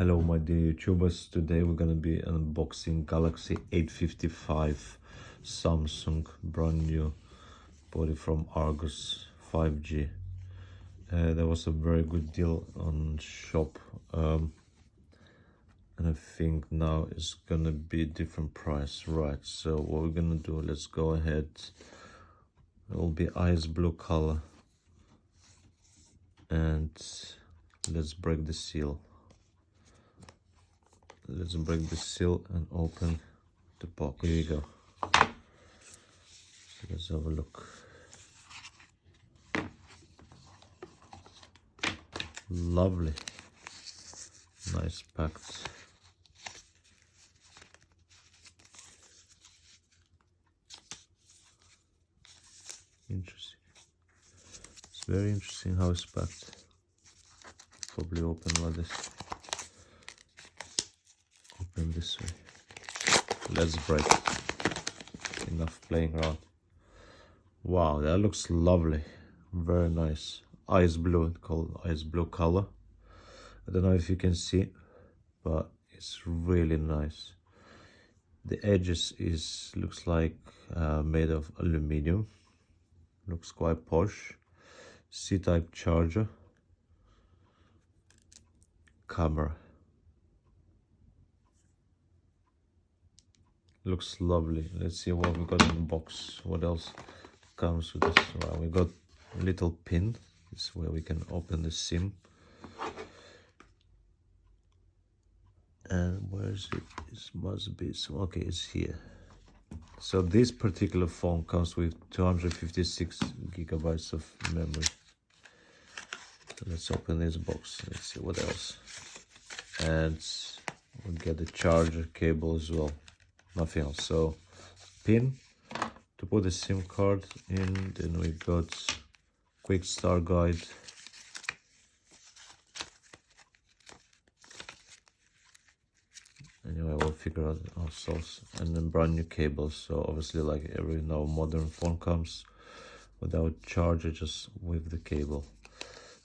Hello my dear YouTubers, today we're gonna be unboxing Galaxy A55 Samsung brand new body from Argos 5G. There was a very good deal on shop and I think now it's gonna be a different price, right? So what we're gonna do, let's go ahead. It will be ice blue color and let's break the seal. Let's break the seal and open the box. Here we go. So let's have a look. Lovely. Nice packed. Interesting. It's very interesting how it's packed. Probably open like this. Open this way. Let's break. Enough playing around. Wow, that looks lovely. Very nice. Ice blue, it's called ice blue color. I don't know if you can see, but it's really nice. The edges looks like made of aluminium. Looks quite posh. C-type charger. Camera. Looks lovely. Let's see what we got in the box. What else comes with this? Well, we got a little pin. This is where we can open the SIM. And where is it? It must be, okay, it's here. So this particular phone comes with 256 gigabytes of memory. So let's open this box. Let's see what else. And we'll get the charger cable as well. Nothing else. So pin to put the SIM card in. Then we got quick start guide. Anyway, we'll figure out ourselves. And then brand new cables. So obviously, like every now modern phone comes without charger, just with the cable.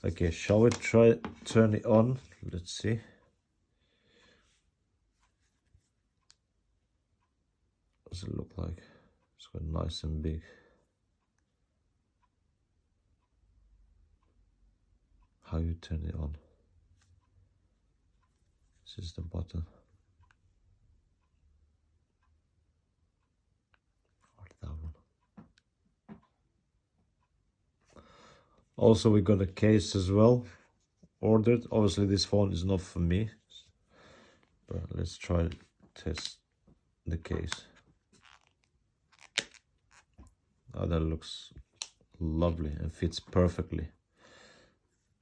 Okay, shall we try turn it on? Let's see. What does it look like? It's quite nice and big. How you turn it on? This is the button. Or that one. Also, we got a case as well ordered. Obviously, this phone is not for me, but let's try to test the case. Oh, that looks lovely and fits perfectly.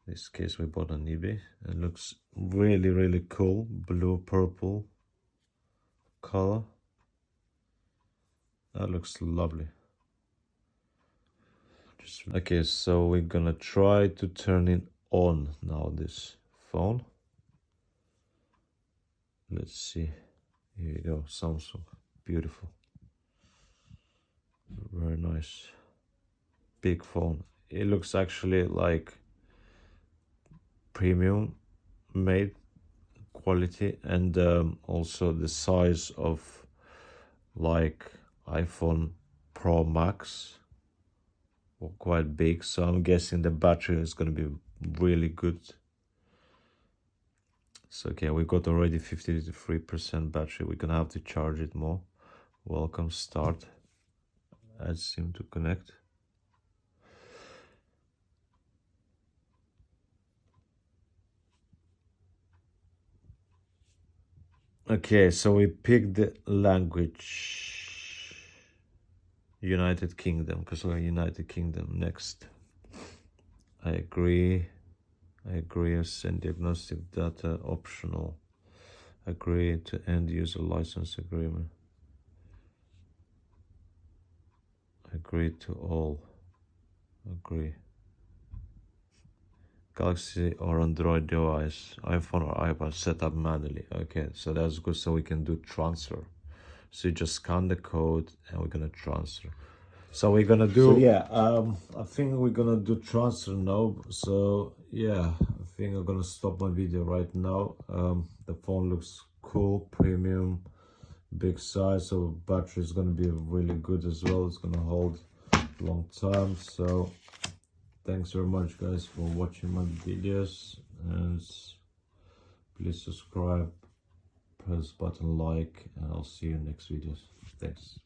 This case we bought on eBay. It looks really, really cool. Blue, purple color. That looks lovely. Okay, so we're gonna try to turn it on now, this phone. Let's see. Here you go, Samsung. Beautiful. Very nice. Big phone. It looks actually like premium made quality, and also the size of like iPhone Pro Max. Quite big, so I'm guessing the battery is going to be really good. So okay, we got already 53% battery. We're gonna have to charge it more. Welcome, start. Add SIM to connect. Okay, so we picked the language United Kingdom, because we're United Kingdom. Next. I agree. Send diagnostic data optional. Agree to end user license agreement. Agree to all. Agree. Galaxy or Android device, iPhone or iPad set up manually. Okay, so that's good. So we can do transfer. So you just scan the code and we're gonna transfer. So we're gonna do. So yeah, I think we're gonna do transfer now. So yeah, I think I'm gonna stop my video right now. The phone looks cool, premium, big size, so battery is gonna be really good as well. It's gonna hold long time. So thanks very much guys for watching my videos, and please subscribe, press button like, and I'll see you in next videos. Thanks.